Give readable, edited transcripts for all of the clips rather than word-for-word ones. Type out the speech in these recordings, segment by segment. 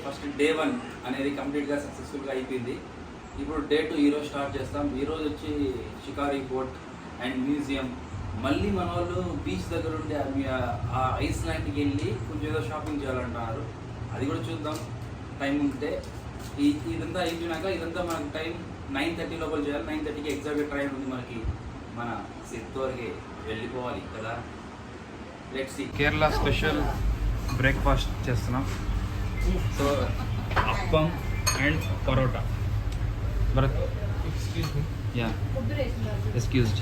First day 1 అనేది కంప్లీట్గా సక్సెస్ఫుల్గా అయిపోయింది. ఇప్పుడు డే 2 ఈరోజు స్టార్ట్ చేస్తాం. ఈరోజు వచ్చి షికారీ బోట్ అండ్ మ్యూజియం. మళ్ళీ మన వాళ్ళు బీచ్ దగ్గర ఉండే ఆ ఐస్ ల్యాండ్కి వెళ్ళి కొంచెం ఏదో షాపింగ్ చేయాలంటున్నారు. అది కూడా చూద్దాం టైం ఉంటే. ఇదంతా అయిపోయినాక ఇదంతా మనకు టైం 9:30 లోపల చేయాలి. 9:30కి ఎగ్జాక్ట్ ట్రైన్ ఉంది మనకి. మన సిత్తూరుకి వెళ్ళిపోవాలి కదా. Let's see. Kerala special breakfast చేస్తున్నాం. So appam and parotta. Bharat yeah excused.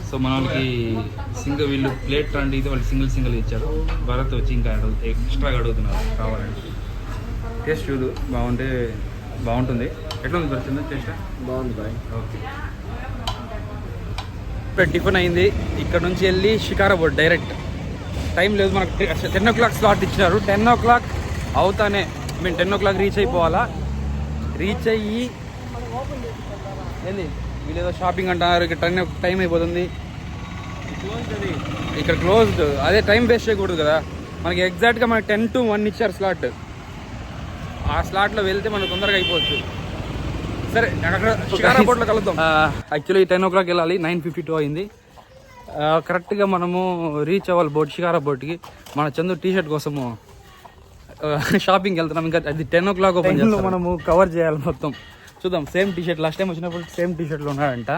So మన వాళ్ళకి వీళ్ళు ప్లేట్ రండి ఇది వాళ్ళు సింగిల్ ఇచ్చారు. భరత్ వచ్చి ఇంకా ఎక్స్ట్రాగా అడుగుతున్నారు కావాలండి. టేస్ట్ చూడు బాగుంటుంది. ఎట్లా ఉంది భరత్ టేస్ట్? బాగుంది బాయ్. ఓకే. ఇప్పుడు టిఫిన్ అయింది. ఇక్కడ నుంచి వెళ్ళి షికారా బోట్ డైరెక్ట్. టైం లేదు మనకు. 10 o'clock స్లాట్ ఇచ్చినారు. 10 o'clock అవుతానే మేము 10 o'clock రీచ్ అయిపోవాలా. రీచ్ అయ్యి ఏంది వీళ్ళు ఏదో షాపింగ్ అంటున్నారు. ఇక్కడ టైం అయిపోతుంది. ఇక్కడ క్లోజ్డ్. అదే టైం వేస్ట్ చేయకూడదు కదా. మనకి ఎగ్జాక్ట్గా మనకి 10 to 1 ఇచ్చారు స్లాట్. ఆ స్లాట్లో వెళ్తే మనం తొందరగా అయిపోవచ్చు. సరే అక్కడ షికారా బోట్లో కలుద్దాం. యాక్చువల్లీ 10 o'clock వెళ్ళాలి. 9:52 అయింది. కరెక్ట్గా మనము రీచ్ అవ్వాలి షికారా బోట్కి. మన చందు టీషర్ట్ కోసము షాపింగ్కి వెళ్తున్నాం. ఇంకా అది 10 o'clock ఓపెన్ చేస్తాం. మనము కవర్ చేయాలి మొత్తం. చూద్దాం. సేమ్ టీషర్ట్ లాస్ట్ టైం వచ్చినప్పుడు సేమ్ టీషర్ట్లో ఉన్నాడంట.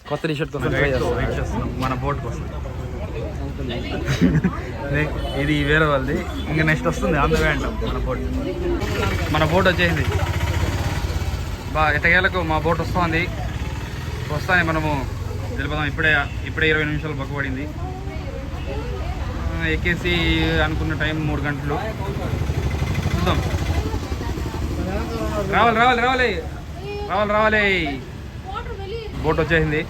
కొత్త టీషర్ట్ కోసం వెయిట్ చేస్తున్నాం మన బోట్ కోసం. ఇది వేరే వాళ్ళది. ఇంకా నెక్స్ట్ వస్తుంది ఆన్ ద వే అంటాం. మన బోట్ వచ్చేసింది. ఎట్టగేలకు మా బోట్ వస్తుంది. వస్తానే మనము వెళ్ళిపోదాం. ఇప్పుడే 20 నిమిషాలు పక్కబడింది. ఎక్కేసి అనుకున్న టైం 3 గంటలు. చూద్దాం. రావాలి. బోట్ వచ్చేసింది.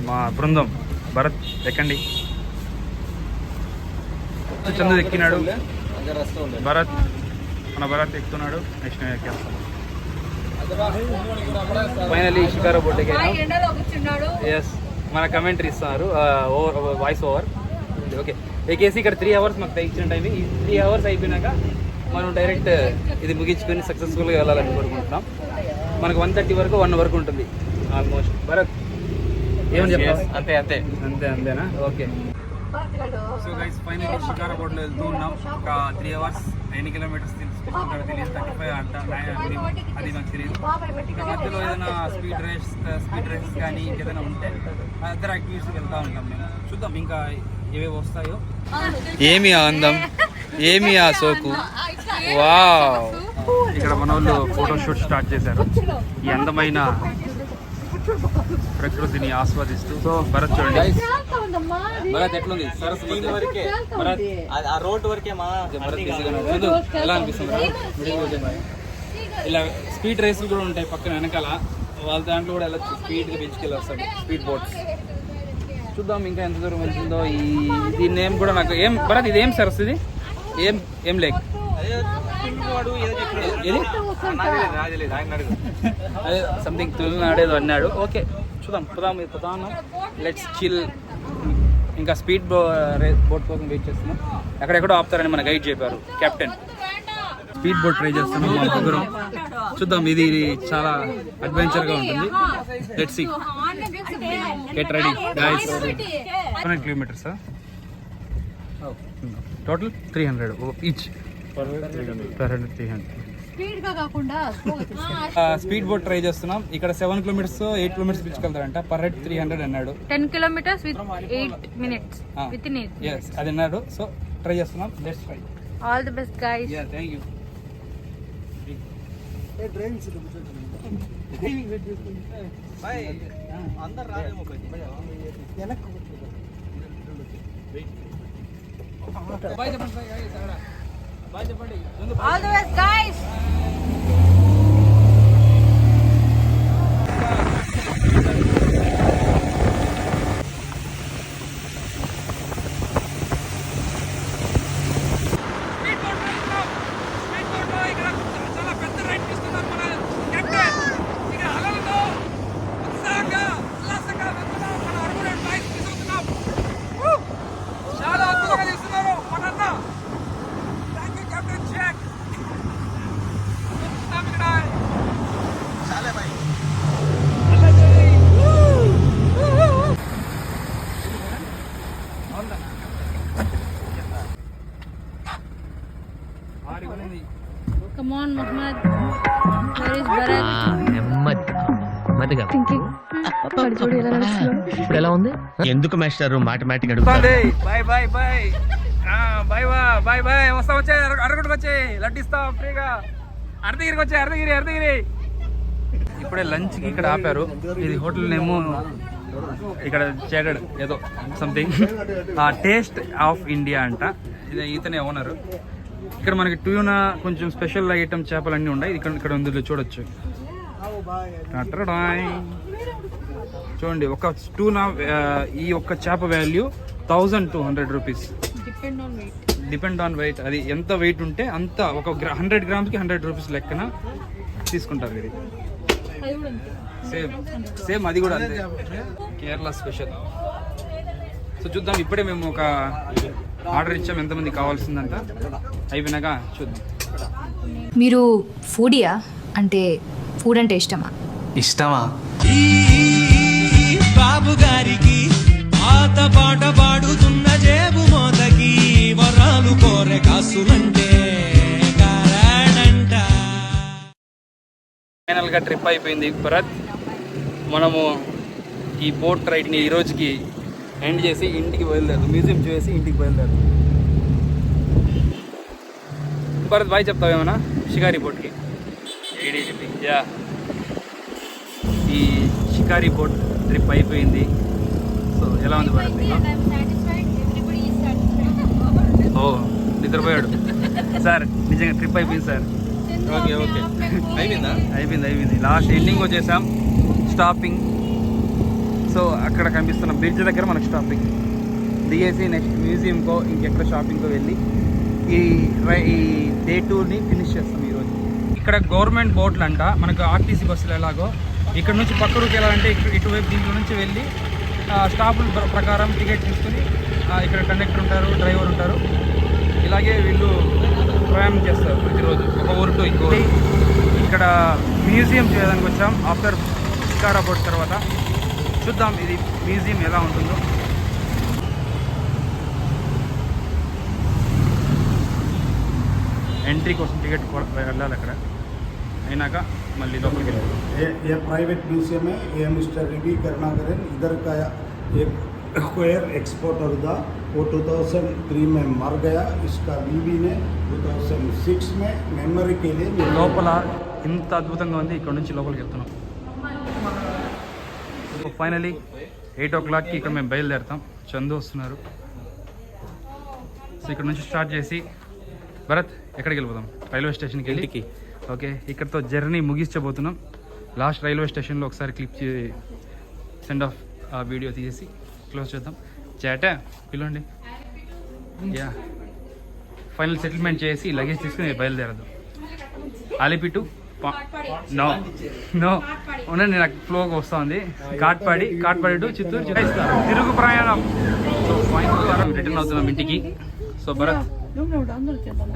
మా బృందం భరత్ ఎక్కండి. చందు ఎక్కినాడు. మన భరత్ ఎక్కుతున్నాడు. నెక్స్ట్ నేను ఎక్కేస్తాను. ఫైనలీ షికారా బోట్ ఎక్కాను. ఎస్ మన కమెంటరీ ఇస్తున్నారు. Voice over. ఓకే ఎక్కేసి ఇక్కడ 3 hours మాకు ఇచ్చిన టైమింగ్. ఈ 3 hours అయిపోయినాక మనం డైరెక్ట్ ఇది ముగించుకొని సక్సెస్ఫుల్గా వెళ్ళాలని కోరుకుంటున్నాం. మనకు 1:30 వరకు 1 వరకు ఉంటుంది ఆల్మోస్ట్. భరత్ ఏమని చెప్తావు? అంతేనా? Okay. So guys finally shikara బోట్లో వెళ్తూ ఉన్నాం. ఒక 3 hours 9 kilometers తీసుకుంటారో తెలియదు. 35 అంట అది నాకు తెలియదు. ఇంకా మధ్యలో ఏదైనా స్పీడ్ రేస్ కానీ ఇంకేదైనా ఉంటే అదర్ యాక్టివిటీస్కి వెళ్తూ ఉంటాం మేము. చూద్దాం ఇంకా ఏవేవి వస్తాయో. ఏమి ఆ అందం, ఏమి ఆ సోకు. వావ్. ఇక్కడ మన వాళ్ళు ఫోటోషూట్ స్టార్ట్ చేశారు. ఈ అందమైన ప్రకృతిని ఆస్వాదిస్తూ. సో భరత్ చూడండి. భరత్ ఎట్లుంది? భరత్ ఆ రోడ్ వరకే ఎలా అనిపిస్తుంది? ఇలా స్పీడ్ రేసులు కూడా ఉంటాయి పక్కన వెనకాల. వాళ్ళ దాంట్లో కూడా వెళ్ళచ్చు. స్పీడ్గా బీచ్కి వస్తాడు. స్పీడ్ బోట్స్ చూద్దాం ఇంకా ఎంత దూరం వెళ్తుందో. దీని నేమ్ కూడా నాకు ఏం భరత్ ఇది ఏం సరస్సు? ఇది ఏం లేక్? అదే సంథింగ్ తులనాడేదో అన్నాడు. ఓకే చూద్దాం. పోదాం. Let's chill. ఇంకా స్పీడ్ బోట్ కోసం వెయిట్ చేస్తున్నాం. ఎక్కడెక్కడో ఆపుతారని మన గైడ్ చెప్పారు కెప్టెన్. స్పీడ్ బోట్ ట్రై చేస్తున్నాం మా ముగ్గురం. చూద్దాం. ఇది చాలా అడ్వెంచర్గా ఉంటుంది. Let's see. Get ready guys. 100 kilometers total 300 each. per head 300. Speed boat try చేస్తున్నాం. ఇక్కడ 7 kilometers 8 kilometers పిచ్చుకెళ్తారంట. పర్ హెడ్ 300 అన్నాడు. 10 kilometers with 8 minutes. Within 8 minutes. Yes, అది అన్నాడు. సో ట్రై చేస్తున్నాం. Let's try. All the best guys. Yeah, thank you. A driving seat by అందర్ రాదేమో వెనక్కి బై చెప్పండి గైస్. బై చెప్పండి. All the best guys. Come on, Muhammad. Where is Bharat? నెమ్మదిగా Thinking. ఇప్పుడు ఎలా ఉంది? ఎందుకు మాస్టర్ మాటమాటిక్ boy boy boy boy boy boy వస్తా వచ్చే అరగట్టుకు వచ్చే లడ్డిస్తా ఫ్రీగా అర్ధగిరికి వచ్చే అర్ధగిరి ఇప్పుడే లంచ్ కి ఇక్కడ ఆపారు. ఇది హోటల్ నేమో ఇక్కడ చేటెడ్ ఏదో సంథింగ్ టేస్ట్ ఆఫ్ ఇండియా అంట. ఇది ఈతనే ఓనర్. ఇక్కడ మనకి ట్యూనా కొంచెం స్పెషల్ ఐటమ్ చేపలు అన్నీ ఉన్నాయి. ఇక్కడ ఉంది చూడొచ్చు. చూడండి ఒక ట్యూనా ఈ ఒక్క చేప value 1200 rupees. Depend on weight. అది ఎంత వెయిట్ ఉంటే అంత ఒక 100 గ్రామ్స్కి 100 రూపీస్ లెక్కన తీసుకుంటారు. ఇది సేమ్ అది కూడా అంతే. కేరళ స్పెషల్. సో చూద్దాం. ఇప్పుడే మేము ఒక ఆర్డర్ ఇచ్చాం. ఎంతమంది కావాల్సిందంట అయిపోయినాక చూద్దాం. మీరు ఫుడియా? అంటే ఫుడ్ అంటే ఇష్టమా? బాబు గారికి పాత పాట పాడుతున్న జేబు మోతకి వరాలు కోరే కాసులంటే కారణంట. ఫైనల్గా ట్రిప్ అయిపోయింది భరత్. మనము ఈ బోట్ రైడ్ని ఈ రోజుకి ఎండ్ చేసి ఇంటికి బయలుదేరు. మ్యూజియం చూసి ఇంటికి బయలుదేరు. భరత్ బాయ్ చెప్తావేమన్నా షికారి బోట్కి? యా, ఈ షికారి బోట్ ట్రిప్ అయిపోయింది. సో ఎలా ఉంది భరత్? ఓ నిద్రపోయాడు సార్. నిజంగా ట్రిప్ అయిపోయింది సార్. ఓకే అయిపోయింది. లాస్ట్ ఎండింగ్ వచ్చేసాం. స్టాపింగ్. సో అక్కడ కనిపిస్తున్న బ్రిడ్జ్ దగ్గర మనకు స్టాపింగ్ దిగేసి నెక్స్ట్ మ్యూజియంకో ఇంకెక్కడ షాపింగ్కో వెళ్ళి ఈ డే టూర్ని ఫినిష్ చేస్తాం ఈరోజు. ఇక్కడ గవర్నమెంట్ బోట్లు అంట. మనకు ఆర్టీసీ బస్సులు ఎలాగో ఇక్కడ నుంచి పక్క రూట్కి వెళ్ళాలంటే ఇటువైపు దీంట్లో నుంచి వెళ్ళి స్టాపుల ప్రకారం టికెట్ తీసుకుని ఇక్కడ కండక్టర్ ఉంటారు, డ్రైవర్ ఉంటారు. ఇలాగే వీళ్ళు ప్రయాణం చేస్తారు ప్రతిరోజు ఒక ఊరు టు ఇంకో. ఇక్కడ మ్యూజియం చేయడానికి వచ్చాం ఆఫ్టర్ షికారా బోట్ తర్వాత. చూద్దాం ఇది మ్యూజియం ఎలా ఉంటుందో. ఎంట్రీ కోసం టికెట్ వెళ్ళాలి. అక్కడ అయినాక మళ్ళీ लोकल के ये प्राइवेट म्यूजियम है। ये मिस्टर रवि करुणाकरन इधर का एक स्क्वायर एक्सपोर्टर था। वो 2003 में मर गया। इसका बीवी ने 2006 में मेमोरी के लिए లోపల ఇంత అద్భుతంగా ఉంది. ఇక్కడ నుంచి లోపలికి వెళ్తున్నాం. ఫైనలీ 8 o'clockకి ఇక్కడ మేము బయలుదేరుతాం. చందు వస్తున్నారు. సో ఇక్కడ నుంచి స్టార్ట్ చేసి భరత్ ఎక్కడికి వెళ్ళిపోతాం? రైల్వే స్టేషన్కి వెళ్ళి ఓకే ఇక్కడతో జర్నీ ముగించబోతున్నాం. లాస్ట్ రైల్వే స్టేషన్లో ఒకసారి క్లిప్ సెండ్ ఆఫ్ ఆ వీడియో తీసేసి క్లోజ్ చేద్దాం. చేటా పిలవండి. యా, ఫైనల్ సెటిల్మెంట్ చేసి లగేజ్ తీసుకుని బయలుదేరదు. అలిపి టు నో ఉండండి, నాకు ఫ్లోగా వస్తుంది. కాట్పాడి టు చిత్తూరు తిరుగు ప్రయాణం. సో ఫైనల్ రిటర్న్ అవుతున్నాం ఇంటికి. సో భరత్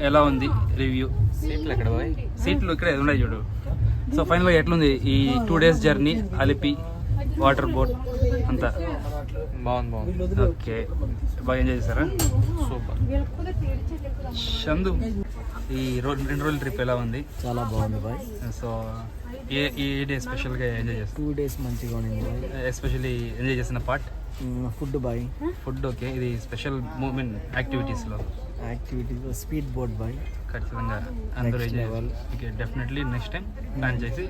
ఎలా ఉంది రివ్యూ? సీట్లు ఎక్కడ పోయి? సీట్లు ఇక్కడే ఉన్నాయి చూడు. సో ఫైనల్గా ఎట్లుంది ఈ 2 days journey? Alleppey water boat అంతా బాగుంది. ఓకే, బాగా ఎంజాయ్ చేశారా? సూపర్. చందు ఈ 2 రోజుల ట్రిప్ ఎలా ఉంది? చాలా బాగుంది బాయ్. సో ఏ డే స్పెషల్గా ఎంజాయ్ చేస్తారు? 2 days మంచిగా ఉంది బాయ్. ఎస్పెషల్లీ ఎంజాయ్ చేసిన పార్ట్ ఫుడ్ బాయ్. Food okay. ఇది స్పెషల్ మూమెంట్ యాక్టివిటీస్లో స్పీడ్ బోట్ బాయ్. ఖచ్చితంగా అందరూ enjoy. Okay, definitely next time plan చేసి